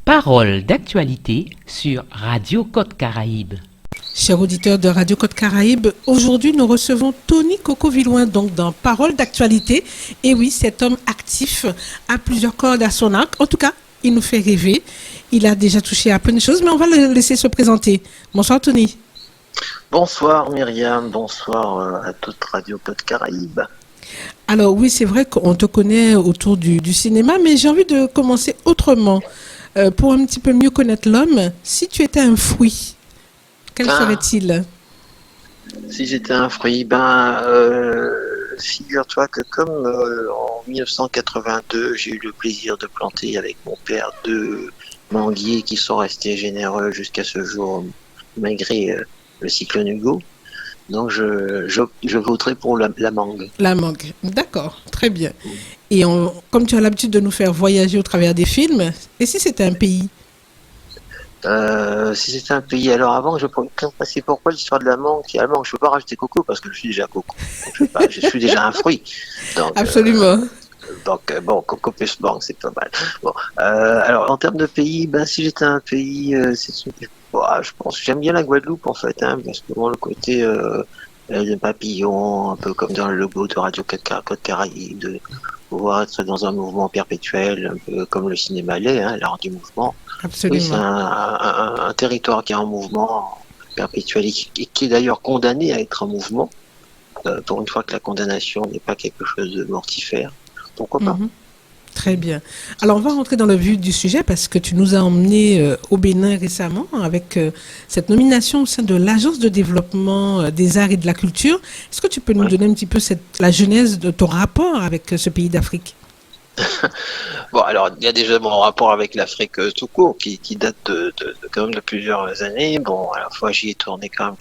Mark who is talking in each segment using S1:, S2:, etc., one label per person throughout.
S1: Parole d'actualité sur Radio Côte Caraïbe.
S2: Chers auditeurs de Radio Côte Caraïbe, aujourd'hui nous recevons Tony Coco-Villouin donc dans Parole d'actualité. Et oui, cet homme actif a plusieurs cordes à son arc. En tout cas, il nous fait rêver. Il a déjà touché à plein de choses, mais on va le laisser se présenter. Bonsoir Tony.
S3: Bonsoir Myriam, bonsoir à toute Radio Côte Caraïbe.
S2: Alors oui, c'est vrai qu'on te connaît autour du cinéma, mais j'ai envie de commencer autrement. Pour un petit peu mieux connaître l'homme, si tu étais un fruit, quel serait-il ?
S3: Si j'étais un fruit, figure-toi que comme en 1982, j'ai eu le plaisir de planter avec mon père 2 manguiers qui sont restés généreux jusqu'à ce jour, malgré le cyclone Hugo. Donc je voterai pour la mangue.
S2: La mangue, d'accord, très bien. Et comme tu as l'habitude de nous faire voyager au travers des films, et si c'était un pays ?
S3: Si c'était un pays, alors avant, c'est pourquoi l'histoire de la mangue, finalement, je ne peux pas rajouter coco parce que je suis déjà coco. Je suis déjà un fruit. Donc,
S2: absolument.
S3: Coco plus mangue, c'est pas mal. Bon, alors en termes de pays, si j'étais un pays, je pense que j'aime bien la Guadeloupe en fait, parce que le côté le papillon, un peu comme dans le logo de Radio Côte Caraïbe, de pouvoir être dans un mouvement perpétuel, un peu comme le cinéma l'est, l'art du mouvement.
S2: Absolument.
S3: Oui, c'est un territoire qui est en mouvement perpétuel et qui est d'ailleurs condamné à être en mouvement, pour une fois que la condamnation n'est pas quelque chose de mortifère. Pourquoi pas ?
S2: Très bien. Alors, on va rentrer dans le vif du sujet parce que tu nous as emmenés au Bénin récemment avec cette nomination au sein de l'Agence de développement des arts et de la culture. Est-ce que tu peux nous donner un petit peu la genèse de ton rapport avec ce pays d'Afrique ?
S3: Bon, alors, il y a déjà mon rapport avec l'Afrique tout court qui date de quand même de plusieurs années. Bon, à la fois, j'y ai tourné quand même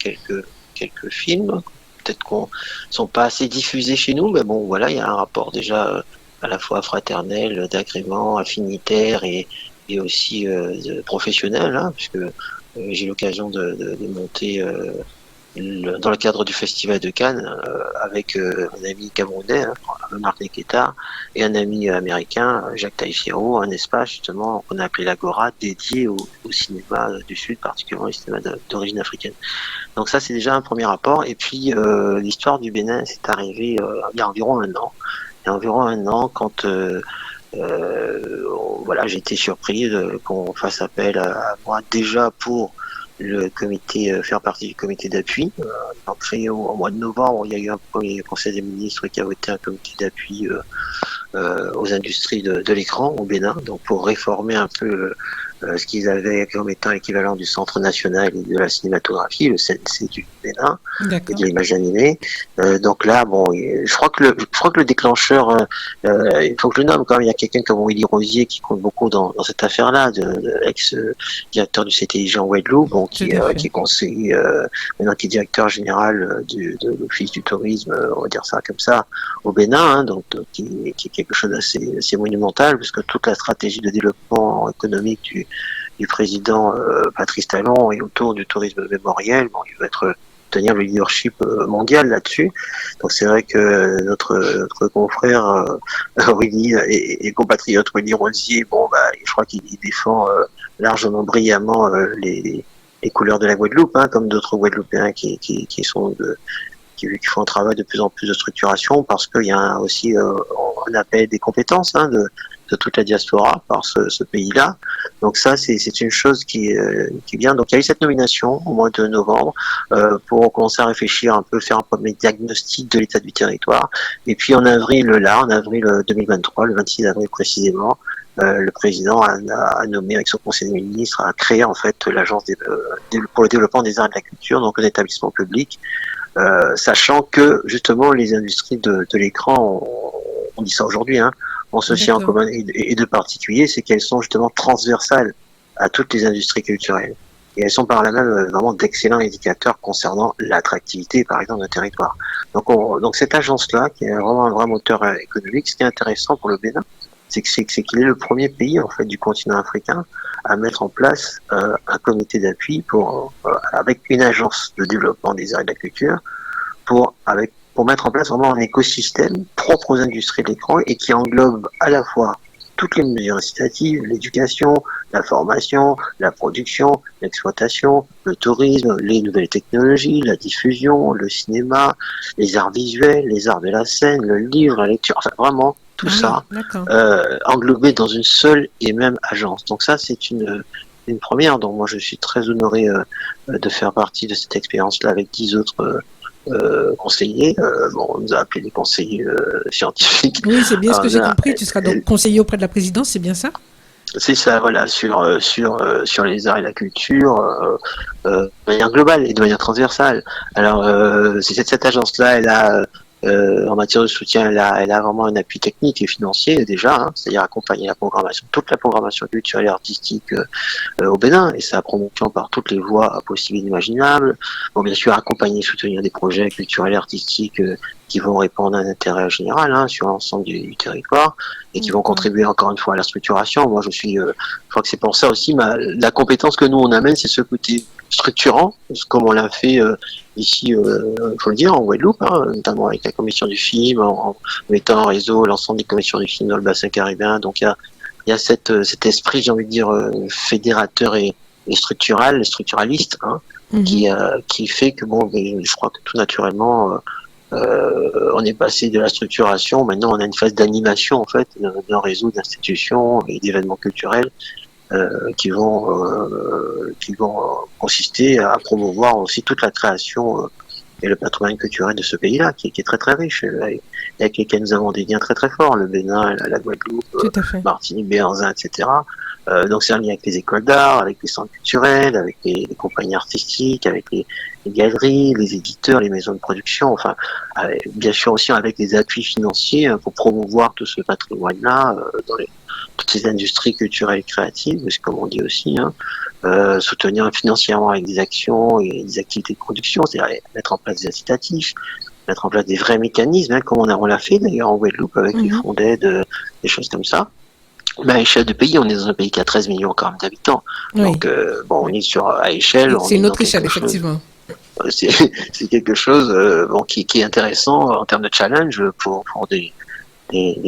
S3: quelques films. Peut-être qu'on sont pas assez diffusés chez nous, mais bon, voilà, il y a un rapport déjà à la fois fraternel, d'agrément, affinitaire et aussi professionnel, puisque j'ai eu l'occasion de monter dans le cadre du Festival de Cannes avec un ami camerounais, Marc Neketa, et un ami américain, Jacques Taïfiro, un espace justement qu'on a appelé l'Agora, dédié au cinéma du Sud, particulièrement au cinéma d'origine africaine. Donc ça, c'est déjà un premier rapport. Et puis l'histoire du Bénin, c'est arrivé il y a environ un an. Il y a environ un an, quand j'ai été surpris qu'on fasse appel à moi déjà pour le comité, faire partie du comité d'appui. Créé au mois de novembre, il y a eu un premier conseil des ministres qui a voté un comité d'appui aux industries de l'écran au Bénin, donc pour réformer un peu ce qu'ils avaient comme étant l'équivalent du Centre national de la cinématographie, le CNC du Bénin, et de l'image animée. Donc là, je crois que le déclencheur, il faut que je le nomme quand même, il y a quelqu'un comme Willy Rosier qui compte beaucoup dans cette affaire-là, de ex-directeur du CTIG en Guadeloupe, qui est conseiller, maintenant qui est directeur général de l'Office du tourisme, on va dire ça comme ça, au Bénin, qui est quelque chose d'assez monumental, parce que toute la stratégie de développement économique du président Patrice Talon et autour du tourisme mémoriel, il va tenir le leadership mondial là-dessus. Donc c'est vrai que notre confrère Willy et compatriote Willy Rosier, je crois qu'il défend largement brillamment les couleurs de la Guadeloupe, comme d'autres Guadeloupéens qui font un travail de plus en plus de structuration, parce qu'il y a aussi un appel des compétences de toute la diaspora par ce pays-là. Donc ça, c'est une chose qui vient. Donc il y a eu cette nomination au mois de novembre pour commencer à réfléchir un peu, faire un premier diagnostic de l'état du territoire. Et puis en avril 2023, le 26 avril précisément, le président a nommé avec son conseil des ministres, a créé en fait l'agence pour le développement des arts et de la culture, donc un établissement public, sachant que justement les industries de l'écran, on dit ça aujourd'hui, ont ceci en commun et de particulier, c'est qu'elles sont justement transversales à toutes les industries culturelles. Et elles sont par là même vraiment d'excellents indicateurs concernant l'attractivité, par exemple, d'un territoire. Donc cette agence-là, qui est vraiment un vrai moteur économique, ce qui est intéressant pour le Bénin, c'est qu'il est le premier pays en fait du continent africain à mettre en place un comité d'appui avec une agence de développement des arts et de la culture, avec pour mettre en place vraiment un écosystème propre aux industries de l'écran et qui englobe à la fois toutes les mesures incitatives, l'éducation, la formation, la production, l'exploitation, le tourisme, les nouvelles technologies, la diffusion, le cinéma, les arts visuels, les arts de la scène, le livre, la lecture, enfin vraiment tout ça englobé dans une seule et même agence. Donc ça, c'est une première. Donc moi, je suis très honoré de faire partie de cette expérience-là avec 10 autres conseillers. On nous a appelés des conseillers scientifiques.
S2: Oui, c'est bien ce que j'ai compris. Tu seras donc conseiller auprès de la présidence, c'est bien ça?
S3: C'est ça, voilà, sur les arts et la culture, de manière globale et de manière transversale. Alors, cette agence-là, elle a en matière de soutien, elle a vraiment un appui technique et financier déjà, hein, c'est-à-dire accompagner la programmation, toute la programmation culturelle et artistique au Bénin, et sa promotion par toutes les voies possibles et imaginables. Bon, bien sûr, accompagner et soutenir des projets culturels et artistiques qui vont répondre à un intérêt général sur l'ensemble du territoire et qui vont contribuer encore une fois à la structuration. Moi, je crois que c'est pour ça aussi la compétence que nous on amène, c'est ce côté structurant, comme on l'a fait ici, il faut le dire, en Guadeloupe, notamment avec la commission du film, en mettant en réseau l'ensemble des commissions du film dans le bassin caribéen. Donc il y a cet esprit, j'ai envie de dire, fédérateur et structuraliste, qui fait que je crois que tout naturellement on est passé de la structuration, maintenant on a une phase d'animation en fait d'un réseau d'institutions et d'événements culturels qui vont consister à promouvoir aussi toute la création et le patrimoine culturel de ce pays-là, qui est très très riche, avec lesquels nous avons des liens très très forts, le Bénin, la Guadeloupe, Martinique, Béarn, etc. Donc c'est un lien avec les écoles d'art, avec les centres culturels, avec les compagnies artistiques, avec les galeries, les éditeurs, les maisons de production, enfin bien sûr aussi avec des appuis financiers pour promouvoir tout ce patrimoine-là dans toutes ces industries culturelles et créatives, comme on dit aussi, soutenir financièrement avec des actions et des activités de production, c'est-à-dire mettre en place des incitatifs, mettre en place des vrais mécanismes, comme on l'a fait d'ailleurs en Guadeloupe avec les fonds d'aide, des choses comme ça. Mais à échelle de pays, on est dans un pays qui a 13 millions quand même d'habitants. Oui. Donc, on est à échelle.
S2: C'est une autre échelle, effectivement.
S3: C'est quelque chose qui est intéressant en termes de challenge pour des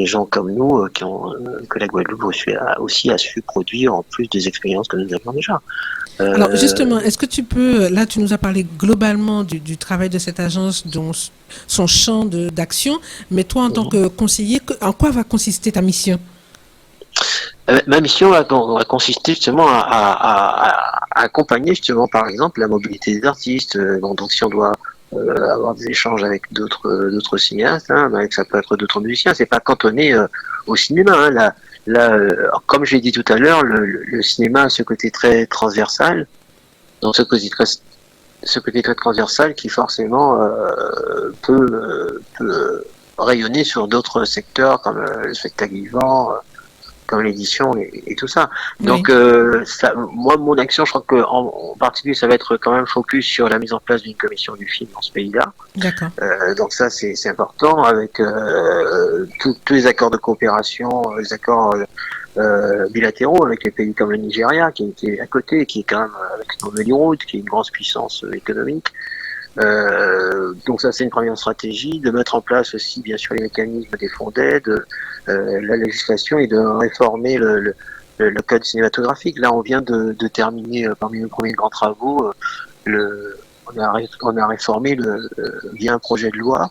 S3: gens comme nous que la Guadeloupe aussi a su produire en plus des expériences que nous avions déjà.
S2: Alors justement, est-ce que tu peux, là tu nous as parlé globalement du travail de cette agence, dont son champ d'action, mais toi en tant que conseiller, en quoi va consister ta mission?
S3: Ma mission va consister justement à accompagner justement par exemple la mobilité des artistes. Donc si on doit avoir des échanges avec d'autres cinéastes, ça peut être d'autres musiciens, c'est pas cantonné au cinéma. Comme j'ai dit tout à l'heure, le cinéma a ce côté très transversal, donc ce côté très transversal qui forcément peut rayonner sur d'autres secteurs comme le spectacle vivant, comme l'édition et tout ça. Oui. Donc, moi, mon action, je crois qu'en particulier, ça va être quand même focus sur la mise en place d'une commission du film dans ce pays-là.
S2: D'accord.
S3: Donc ça, c'est important avec tous les accords de coopération, les accords bilatéraux avec les pays comme le Nigeria, qui est à côté, qui est quand même avec son route, qui est une grande puissance économique. Donc ça, c'est une première stratégie, de mettre en place aussi bien sûr les mécanismes des fonds d'aide, la législation, et de réformer le code cinématographique. Là, on vient de terminer parmi nos premiers grands travaux, on a réformé via un projet de loi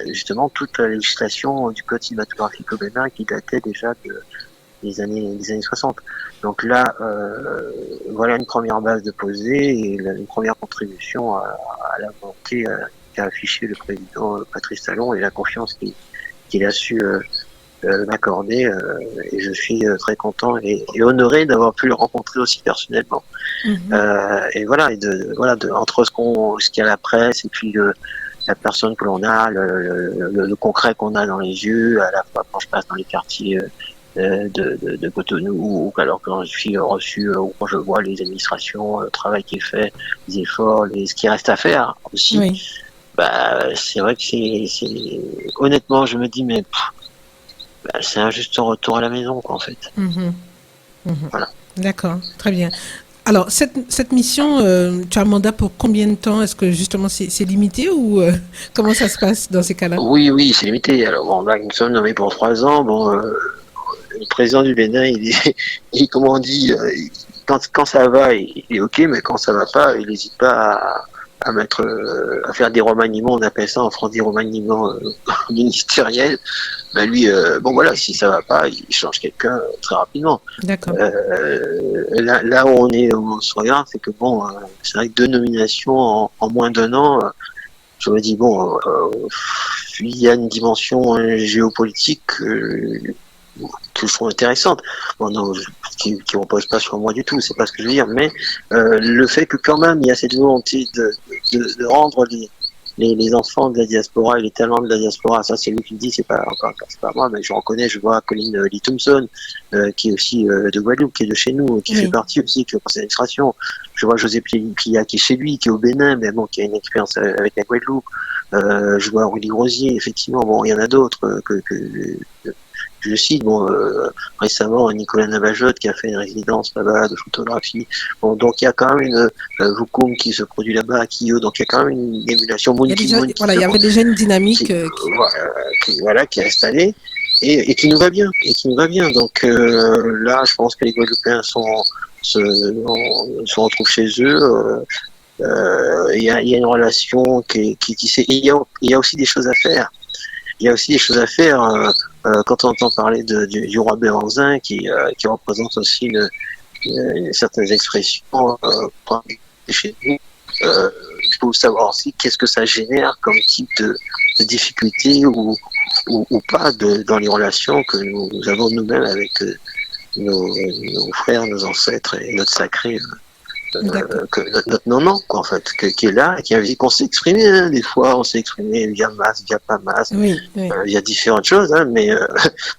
S3: justement toute la législation du code cinématographique au Bénin, qui datait déjà des années 60. Donc là, voilà une première base de poser et une première contribution à la volonté qu'a affiché le président Patrice Talon et la confiance qu'il a su m'accorder. Et je suis très content et honoré d'avoir pu le rencontrer aussi personnellement. Et voilà, entre ce qu'il y a à la presse et puis la personne que l'on a, le concret qu'on a dans les yeux, à la fois quand je passe dans les quartiers de Cotonou, ou alors quand je suis reçu, ou quand je vois les administrations, le travail qui est fait, les efforts, ce qui reste à faire aussi. Oui. C'est vrai que honnêtement, je me dis, mais c'est un juste retour à la maison, quoi, en fait.
S2: Voilà. D'accord, très bien. Alors, cette mission, tu as un mandat pour combien de temps? Est-ce que justement c'est limité ou comment ça se passe dans ces cas-là?
S3: Oui, c'est limité. Alors bon, là, nous sommes nommés pour 3 ans. Bon, le président du Bénin, comment on dit, quand ça va, il est ok, mais quand ça va pas, il n'hésite pas à mettre, à faire des remaniements. On appelle ça en France des remaniements ministériels. Ben lui, bon voilà, si ça va pas, il change quelqu'un très rapidement.
S2: D'accord.
S3: Là où on se regarde, c'est que bon, c'est vrai que 2 nominations en moins d'1 an. Je me dis bon, il y a une dimension géopolitique que je trouve intéressante. Bon, non, qui repose pas sur moi du tout, c'est pas ce que je veux dire, mais le fait que quand même il y a cette volonté de rendre les enfants de la diaspora et les talents de la diaspora, ça c'est lui qui le dit, c'est pas moi, mais je reconnais, je vois Colin Lee Thompson, qui est aussi de Guadeloupe, qui est de chez nous, qui fait partie aussi, qui est au conseil d'administration. Je vois José Plia qui est chez lui, qui est au Bénin, mais bon, qui a une expérience avec la Guadeloupe. Je vois Rudy Rosier, effectivement, bon, il y en a d'autres que je cite, bon, récemment Nicolas Navajotte qui a fait une résidence là-bas de photographie. Bon, donc il y a quand même une Vukum qui se produit là-bas, donc il y a quand même une émulation.
S2: Il y avait déjà une dynamique
S3: qui est installée et qui nous va bien, Donc là, je pense que les Guadeloupéens se retrouvent chez eux. Il y a une relation qui est tissée. Et il y a aussi des choses à faire. Quand on entend parler du roi Béranzin qui représente aussi certaines expressions chez nous. Il faut savoir aussi qu'est-ce que ça génère comme type de difficulté ou pas dans les relations que nous avons nous-mêmes avec nos frères, nos ancêtres et notre sacré. Notre non, quoi, en fait, qui est là, qu'on s'est exprimé, hein, des fois, on s'est exprimé via masse, via pas masse, via différentes choses, hein, mais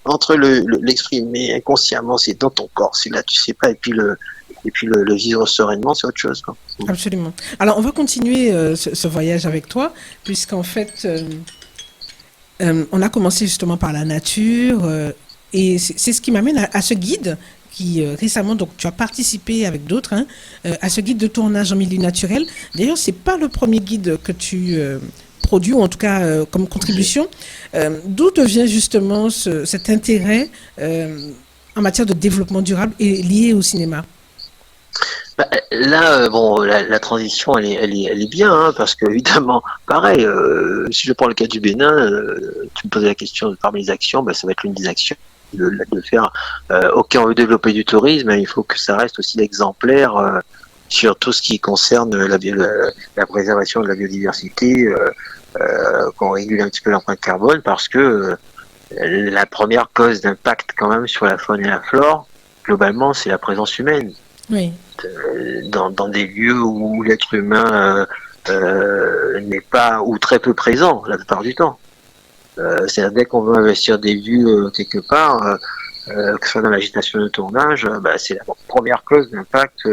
S3: entre l'exprimer inconsciemment, c'est dans ton corps, c'est là, tu sais pas, et puis le vivre sereinement, c'est autre chose, quoi.
S2: Absolument. Alors, on va continuer ce voyage avec toi, puisqu'en fait, on a commencé justement par la nature, et c'est ce qui m'amène à ce guide qui récemment, donc tu as participé avec d'autres à ce guide de tournage en milieu naturel. D'ailleurs, c'est pas le premier guide que tu produis, ou en tout cas comme contribution. D'où te vient justement cet intérêt en matière de développement durable et lié au cinéma?
S3: Là, bon, la transition, elle est bien, hein, parce que évidemment, pareil, si je prends le cas du Bénin, tu me posais la question parmi les actions, ça va être l'une des actions. De faire ok, on veut développer du tourisme, mais il faut que ça reste aussi exemplaire sur tout ce qui concerne la préservation de la biodiversité, qu'on régule un petit peu l'empreinte carbone, parce que la première cause d'impact quand même sur la faune et la flore, globalement, c'est la présence humaine.
S2: Oui.
S3: Dans des lieux où l'être humain n'est pas ou très peu présent la plupart du temps. C'est-à-dire dès qu'on veut investir des vues quelque part, que ce soit dans l'agitation de tournage, c'est la première cause d'impact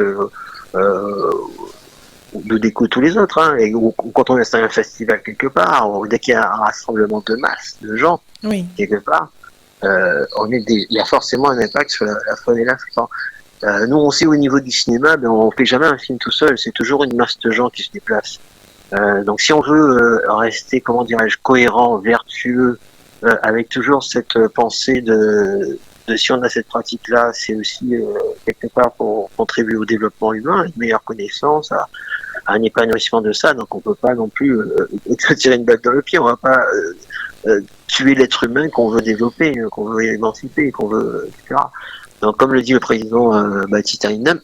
S3: de déco tous les autres. Hein. Et quand on installe un festival quelque part, dès qu'il y a un rassemblement de masse de gens quelque part, il y a forcément un impact sur la faune et la flore. Nous, on sait au niveau du cinéma, on fait jamais un film tout seul, c'est toujours une masse de gens qui se déplacent. Donc si on veut rester, comment dirais-je, cohérent, vertueux, avec toujours cette pensée de si on a cette pratique-là, c'est aussi quelque part pour contribuer au développement humain, une meilleure connaissance, à un épanouissement de ça. Donc on peut pas non plus tirer une balle dans le pied, on va pas tuer l'être humain qu'on veut développer, qu'on veut émanciper, qu'on veut, etc. Donc comme le dit le président Baptiste Heinemann,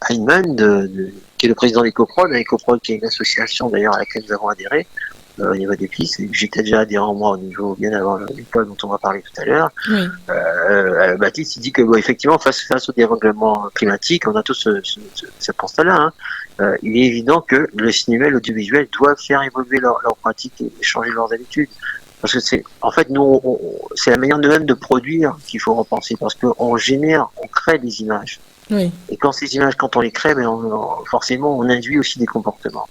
S3: qui est le président d'EcoProd, EcoProd qui est une association d'ailleurs à laquelle nous avons adhéré au niveau des pistes, j'étais déjà adhérent moi au niveau bien avant l'époque dont on va parler tout à l'heure. Oui. Baptiste il dit que effectivement face au dérèglement climatique, on a tous ce constat-là. Hein. Il est évident que le cinéma et l'audiovisuel doivent faire évoluer leurs pratiques et changer leurs habitudes. Parce que c'est la manière de même de produire qu'il faut repenser, parce qu'on crée des images. Oui. Et quand ces images, quand on les crée, forcément, on induit aussi des comportements.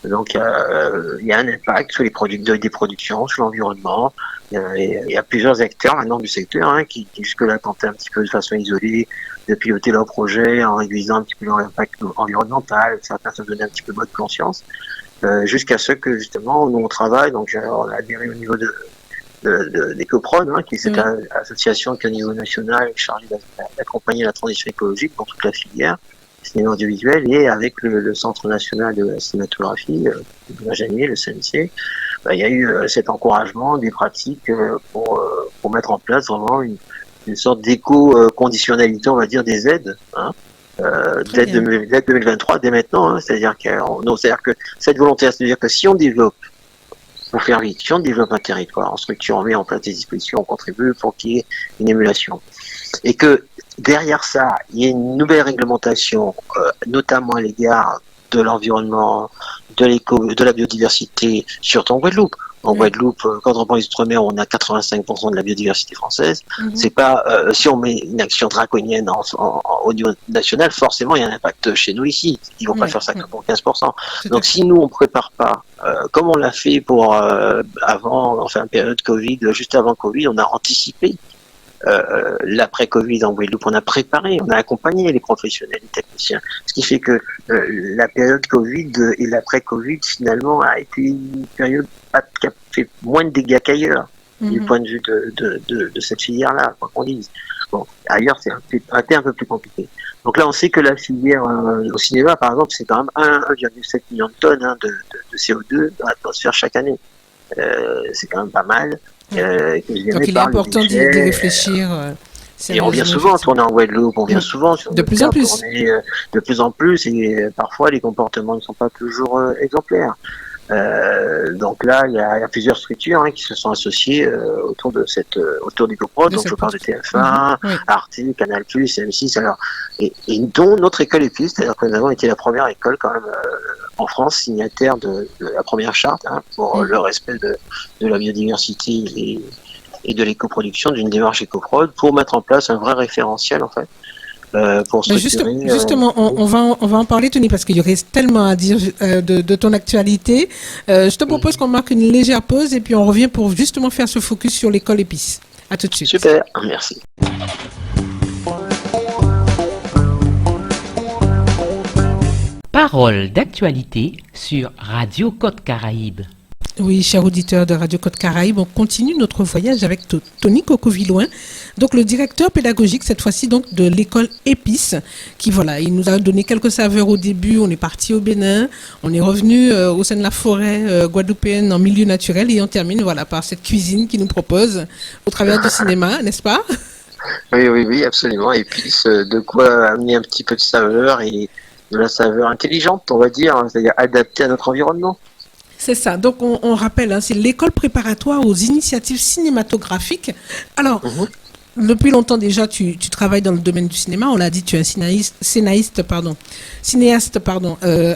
S3: Donc, il y a un impact sur des productions, sur l'environnement. Il y a plusieurs acteurs maintenant du secteur qui jusque-là tentaient un petit peu de façon isolée de piloter leur projet en réduisant un petit peu leur impact environnemental. Certains se donnaient un petit peu de mode conscience, jusqu'à ce que justement nous on travaille. Donc on a adhéré au niveau d'Ecoprod, qui est cette association qui au niveau national est chargée d'accompagner la transition écologique dans toute la filière cinéma audiovisuel, et avec le Centre national de la cinématographie, le CNC, il y a eu cet encouragement des pratiques pour mettre en place vraiment une sorte d'éco-conditionnalité, on va dire, des aides, dès 2023, dès maintenant, c'est-à-dire que cette volonté, c'est-à-dire que si on développe, pour faire vite, si on développe un territoire en structure, on met en place des dispositions, on contribue pour qu'il y ait une émulation. Et que derrière ça, il y ait une nouvelle réglementation, notamment à l'égard de l'environnement, de la biodiversité, surtout en Guadeloupe. En Guadeloupe, quand on prend les Outre-mer, on a 85% de la biodiversité française. C'est pas, si on met une action draconienne au niveau national, forcément, il y a un impact chez nous ici. Ils vont pas faire ça que pour 15%. Donc, si nous, on prépare pas, comme on l'a fait pour, période Covid, juste avant Covid, on a anticipé l'après-Covid en Guadeloupe, on a préparé, on a accompagné les professionnels, les techniciens. Ce qui fait que la période Covid et l'après-Covid, finalement, a été une période qui a fait moins de dégâts qu'ailleurs, du point de vue de cette filière-là, quoi qu'on dise. Bon, ailleurs, c'est un peu plus compliqué. Donc là, on sait que la filière au cinéma, par exemple, c'est quand même 1,7 million de tonnes de CO2 dans l'atmosphère chaque année. C'est quand même pas mal.
S2: Donc il est important d'y réfléchir.
S3: Et on vient souvent tourner en Guadeloupe, on vient souvent sur
S2: de plus en plus.
S3: Tourner, de plus en plus, et parfois les comportements ne sont pas toujours exemplaires. Donc là, il y a plusieurs structures qui se sont associées autour d'Ecoprod. Donc je parle de TF1, Arte, Canal+, M6, et dont notre école EPIS, c'est-à-dire que nous avons été la première école quand même en France signataire de la première charte pour le respect de la biodiversité et de l'écoproduction, d'une démarche Ecoprod, pour mettre en place un vrai référentiel en fait.
S2: Justement, on va en parler, Tony, parce qu'il y aurait tellement à dire de ton actualité. Je te propose qu'on marque une légère pause et puis on revient pour justement faire ce focus sur l'école EPIS. À tout de suite.
S3: Super, merci.
S1: Parole d'actualité sur Radio Côte Caraïbe.
S2: Oui, chers auditeurs de Radio Côte Caraïbe, on continue notre voyage avec Tony Cocovilloin, donc le directeur pédagogique cette fois-ci donc de l'école EPIS, qui il nous a donné quelques saveurs au début. On est parti au Bénin, on est revenu au sein de la forêt guadeloupéenne en milieu naturel et on termine par cette cuisine qu'il nous propose au travers du cinéma, n'est-ce pas?
S3: Oui, absolument. EPIS, de quoi amener un petit peu de saveur et de la saveur intelligente, on va dire, c'est-à-dire adaptée à notre environnement.
S2: C'est ça. Donc, on rappelle, c'est l'école préparatoire aux initiatives cinématographiques. Alors, depuis longtemps déjà, tu travailles dans le domaine du cinéma. On l'a dit, tu es un cinéaste,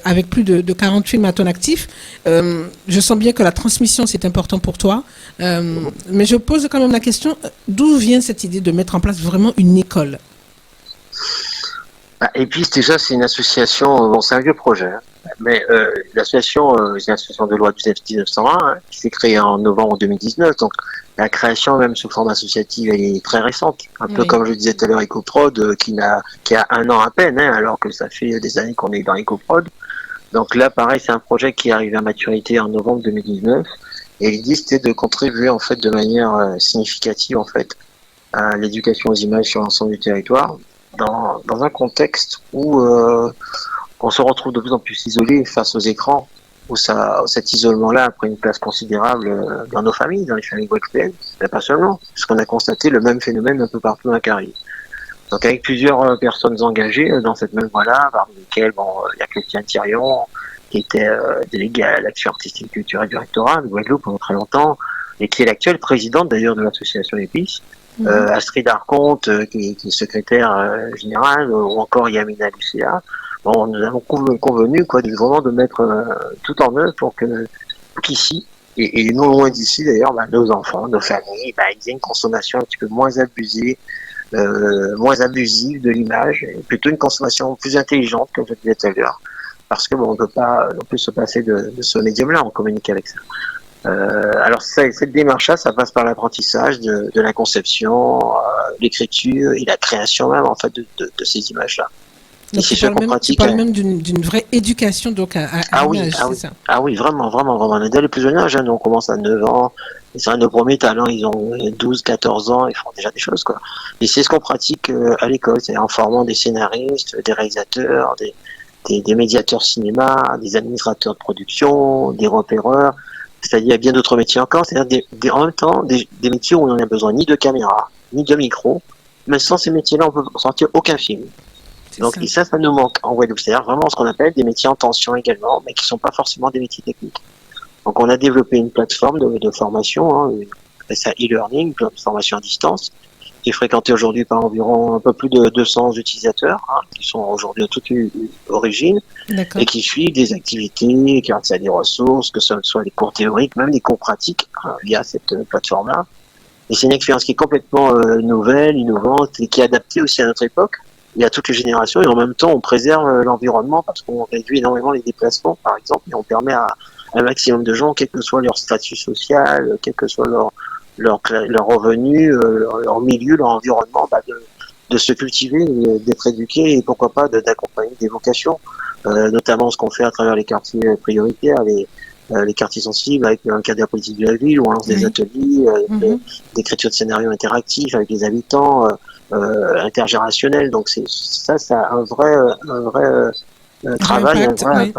S2: avec plus de 40 films à ton actif. Je sens bien que la transmission, c'est important pour toi. Mais je pose quand même la question, d'où vient cette idée de mettre en place vraiment une école ?
S3: Et puis déjà, c'est une association, c'est un vieux projet, mais l'association, c'est une association de loi du 1901 qui s'est créée en novembre 2019, donc la création même sous forme associative, elle est très récente, peu comme je disais tout à l'heure, Ecoprod, qui a 1 an à peine, alors que ça fait des années qu'on est dans Ecoprod. Donc là, pareil, c'est un projet qui est arrivé à maturité en novembre 2019, et l'idée c'était de contribuer en fait de manière significative en fait à l'éducation aux images sur l'ensemble du territoire. Dans un contexte où on se retrouve de plus en plus isolé face aux écrans, où cet isolement-là a pris une place considérable dans nos familles, dans les familles guadeloupéennes, mais pas seulement, puisqu'on a constaté le même phénomène un peu partout dans la Caraïbe. Donc avec plusieurs personnes engagées dans cette même voie-là, parmi lesquelles il y a Christian Thirion, qui était délégué à l'action artistique, culturelle du rectorat de Guadeloupe pendant très longtemps, et qui est l'actuelle présidente d'ailleurs de l'association EPIS. Astrid Arconte, qui est secrétaire générale, ou encore Yamina Lucea. Nous avons convenu de mettre tout en œuvre pour qu'ici, et non loin d'ici d'ailleurs, nos enfants, nos familles, ils aient une consommation un petit peu moins abusée, moins abusive de l'image, et plutôt une consommation plus intelligente, comme je disais tout à l'heure. Parce que on ne peut pas non plus se passer de ce médium-là, on communique avec ça. Alors cette démarche-là, ça passe par l'apprentissage de la conception, l'écriture et la création même en fait de ces images-là. Et
S2: Donc
S3: c'est ce qu'on
S2: tu
S3: pratique.
S2: parles même d'une vraie éducation donc à
S3: Ah oui,
S2: l'image,
S3: ah
S2: c'est
S3: oui,
S2: ça?
S3: ah oui, vraiment, vraiment, vraiment. Dès les plus jeunes âges, hein, nous, on commence à 9 ans. Et c'est vrai, nos premiers talents, ils ont 12, 14 ans, ils font déjà des choses, quoi. Et c'est ce qu'on pratique à l'école, c'est en formant des scénaristes, des réalisateurs, des médiateurs cinéma, des administrateurs de production, des repéreurs. C'est-à-dire, il y a bien d'autres métiers encore. C'est-à-dire, en même temps, des métiers où on n'en a besoin ni de caméra, ni de micro. Mais sans ces métiers-là, on peut sortir aucun film.
S2: C'est
S3: Donc,
S2: ça.
S3: et ça nous manque en Guadeloupe. C'est-à-dire vraiment ce qu'on appelle des métiers en tension également, mais qui sont pas forcément des métiers techniques. Donc, on a développé une plateforme de formation, hein, on appelle ça e-learning, une formation à distance, qui est fréquentée aujourd'hui par environ un peu plus de 200 utilisateurs, hein, qui sont aujourd'hui de toute origine,
S2: D'accord.
S3: et qui suivent des activités, qui ont accès à des ressources, que ce soit des cours théoriques, même des cours pratiques, hein, via cette plateforme-là. Et c'est une expérience qui est complètement nouvelle, innovante, et qui est adaptée aussi à notre époque, et à toutes les générations, et en même temps, on préserve l'environnement, parce qu'on réduit énormément les déplacements, par exemple, et on permet à un maximum de gens, quel que soit leur statut social, quel que soit leur revenu, leur milieu, leur environnement, de se cultiver, d'être éduqués, et pourquoi pas d'accompagner des vocations, notamment ce qu'on fait à travers les quartiers prioritaires, les quartiers sensibles avec un cadre politique de la ville, où on lance des ateliers d'écriture de scénarios interactifs avec les habitants, intergénérationnels. Donc ça a un vrai travail,
S2: Impact, oui.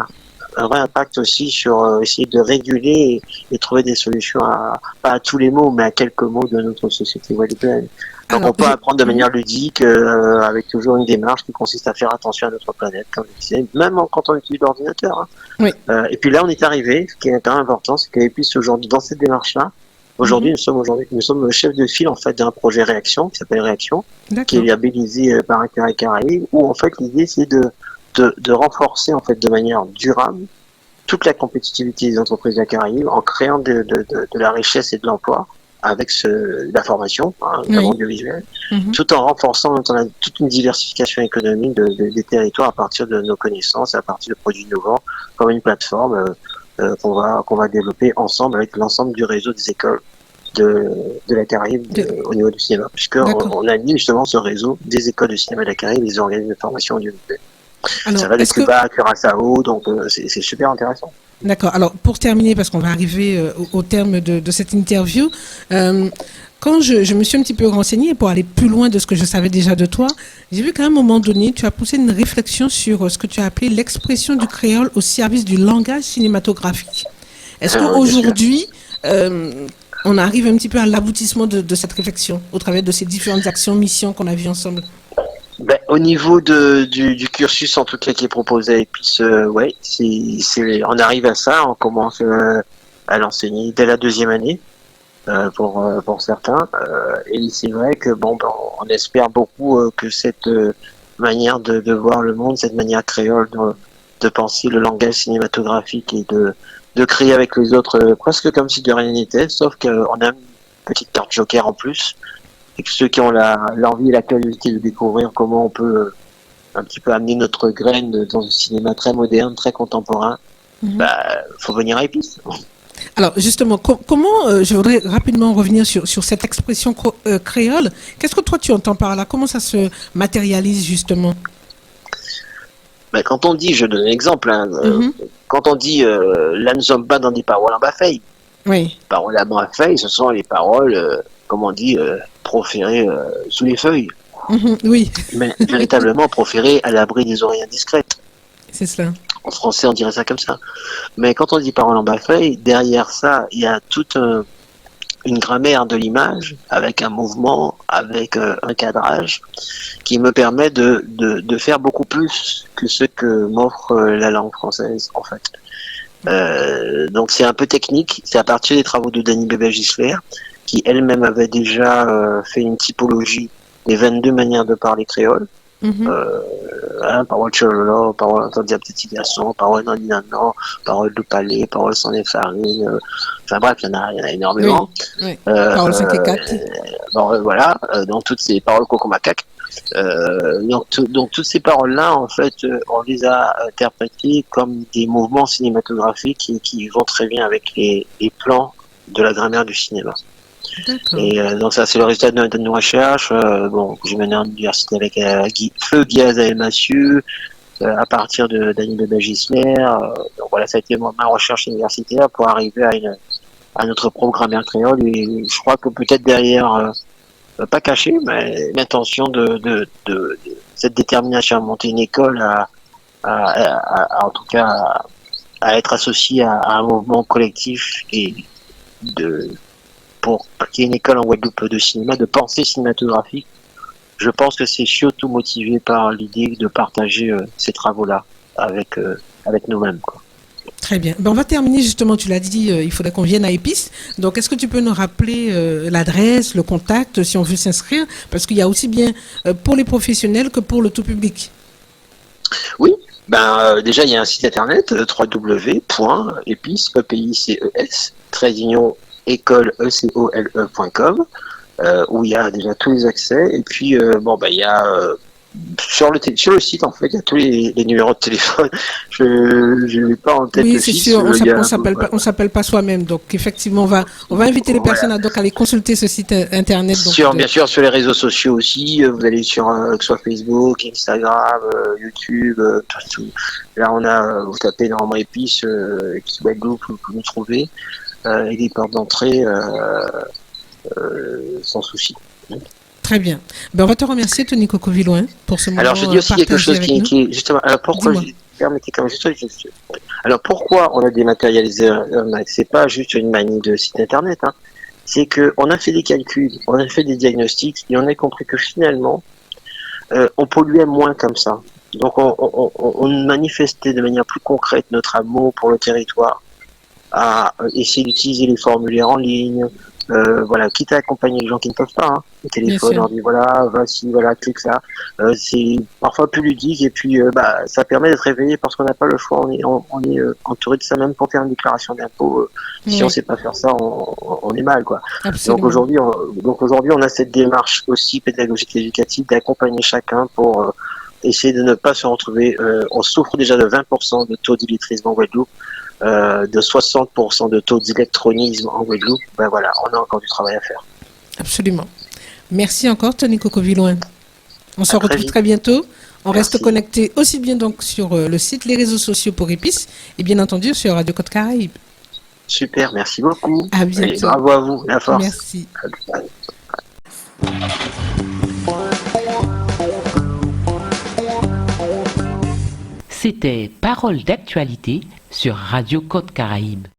S3: un vrai impact aussi sur essayer de réguler et trouver des solutions pas à tous les mots, mais à quelques mots de notre société guadeloupéenne. Donc
S2: Alors,
S3: on peut apprendre de manière ludique, avec toujours une démarche qui consiste à faire attention à notre planète, comme je disais, même quand on utilise l'ordinateur. Hein.
S2: Oui.
S3: Et puis là, on est arrivé, ce qui est quand même important, c'est qu'Epice aujourd'hui, dans cette démarche-là, nous sommes chef de file en fait d'un projet Réaction qui s'appelle Réaction, qui est labellisé par Intérêt Caraïbes, où en fait l'idée c'est de renforcer en fait de manière durable toute la compétitivité des entreprises de la Caraïbe en créant de la richesse et de l'emploi avec la formation, hein, audiovisuelle, tout en renforçant toute une diversification économique des territoires à partir de nos connaissances, à partir de produits innovants, comme une plateforme qu'on va développer ensemble avec l'ensemble du réseau des écoles de la Caraïbe au niveau du cinéma, puisqu'on anime justement ce réseau des écoles de cinéma de la Caraïbe, des organismes de formation audiovisuelle. Ça va de Cuba à Curaçao, donc c'est super intéressant.
S2: D'accord. Alors, pour terminer, parce qu'on va arriver au terme de cette interview, quand je me suis un petit peu renseignée pour aller plus loin de ce que je savais déjà de toi, j'ai vu qu'à un moment donné, tu as poussé une réflexion sur ce que tu as appelé l'expression du créole au service du langage cinématographique. Est-ce qu'aujourd'hui, on arrive un petit peu à l'aboutissement de cette réflexion au travers de ces différentes actions, missions qu'on a vues ensemble?
S3: Au niveau du cursus en tout cas qui est proposé, et puis ouais, on arrive à ça, on commence à l'enseigner dès la deuxième année pour certains, et c'est vrai que on espère beaucoup que cette manière de voir le monde, cette manière créole de penser le langage cinématographique et de créer avec les autres presque comme si de rien n'était, sauf qu'on a une petite carte joker en plus. Et que ceux qui ont l'envie et la curiosité de découvrir comment on peut un petit peu amener notre graine dans un cinéma très moderne, très contemporain, faut venir à Epice.
S2: Alors justement, comment, je voudrais rapidement revenir sur cette expression créole. Qu'est-ce que toi tu entends par là? Comment ça se matérialise justement?
S3: Quand on dit, je donne un exemple, hein, quand on dit là nous sommes pas dans des paroles en bafeille.
S2: Oui.
S3: Paroles en bafeille, ce sont les paroles, comme on dit, proférées sous les feuilles.
S2: Oui.
S3: Mais véritablement proférées à l'abri des oreilles indiscrètes.
S2: C'est cela.
S3: En français, on dirait ça comme ça. Mais quand on dit paroles en bafeille, derrière ça, il y a toute une grammaire de l'image, avec un mouvement, avec un cadrage, qui me permet de faire beaucoup plus que ce que m'offre la langue française, en fait. Donc c'est un peu technique, c'est à partir des travaux de Dany Bébé-Gisler, qui elle-même avait déjà fait une typologie des 22 manières de parler créole. Parole chololo, parole entendue à petit garçon, parole non non, parole de palais, parole sans les farines, enfin bref, il y en a énormément.
S2: Oui. Parole 5 et 4.
S3: Voilà, donc toutes ces paroles coco macaque. Donc toutes ces paroles-là, en fait, on les a interprétées comme des mouvements cinématographiques qui vont très bien avec les plans de la grammaire du cinéma.
S2: D'accord.
S3: Et donc ça, c'est le résultat de nos recherches. Bon, que j'ai mené en université avec Feu Guiaz et Massieu, à partir de Daniel de Gisler. Donc voilà, ça a été ma recherche universitaire pour arriver à notre programme Air Créole. Et je crois que peut-être derrière, pas caché, mais l'intention de cette détermination à monter une école, en tout cas, à être associé à un mouvement collectif et pour qu'il y ait une école en Guadeloupe de cinéma, de pensée cinématographique. Je pense que c'est surtout motivé par l'idée de partager ces travaux-là avec nous-mêmes, quoi.
S2: Très bien. Ben, on va terminer justement, tu l'as dit, il faudrait qu'on vienne à Épices. Donc, est-ce que tu peux nous rappeler l'adresse, le contact, si on veut s'inscrire? Parce qu'il y a aussi bien pour les professionnels que pour le tout public.
S3: Oui, déjà il y a un site internet www.epices.com où il y a déjà tous les accès. Et puis il y a sur le site, en fait, il y a tous les numéros de téléphone. Je n'ai pas en tête
S2: Oui,
S3: le
S2: c'est
S3: fixe.
S2: sûr,
S3: Il y a-
S2: on s'appelle pas soi-même. Donc, effectivement, on va inviter les personnes à donc aller consulter ce site internet. Donc,
S3: Bien sûr, sur les réseaux sociaux aussi, vous allez sur que ce soit Facebook, Instagram, YouTube, partout. Là, vous tapez normalement Épices, Épices Guadeloupe, vous pouvez nous trouver, et les portes d'entrée sans souci.
S2: très bien. Ben, on va te remercier, Tony Coco-Villouin, pour ce moment
S3: Alors, je dis aussi quelque
S2: partagé
S3: chose
S2: avec nous.
S3: qui est justement. Alors, pourquoi
S2: Dis-moi.
S3: permettez quand même alors, pourquoi on a dématérialisé un Mac? C'est pas juste une manie de site internet, hein. C'est que on a fait des calculs, on a fait des diagnostics et on a compris que finalement, on polluait moins comme ça. Donc, on manifestait de manière plus concrète notre amour pour le territoire, à essayer d'utiliser les formulaires en ligne, voilà, quitte à accompagner les gens qui ne peuvent pas, hein, le téléphone,
S2: sûr.
S3: on dit voilà, voici, voilà, clique ça. C'est parfois plus ludique et puis ça permet d'être réveillé parce qu'on n'a pas le choix, on est entouré de ça même pour faire une déclaration d'impôt. Si
S2: Oui,
S3: on sait pas faire ça, on est mal, quoi. Donc
S2: absolument.
S3: aujourd'hui, on a cette démarche aussi pédagogique et éducative d'accompagner chacun pour essayer de ne pas se retrouver. On souffre déjà de 20% de taux d'illettrisme en Guadeloupe, de 60% de taux d'électronisme en Guadeloupe. Ben voilà, on a encore du travail à faire.
S2: Absolument. Merci encore, Tony Coco-Villouin. On se
S3: À très
S2: retrouve
S3: vite.
S2: très bientôt. On
S3: Merci.
S2: reste connecté aussi bien donc sur le site, les réseaux sociaux pour Épices et bien entendu sur Radio Côte Caraïbe.
S3: Super, merci beaucoup.
S2: À
S3: Et
S2: bientôt.
S3: bravo à vous, la force.
S2: Merci.
S1: C'était Parole d'actualité sur Radio Côte Caraïbe.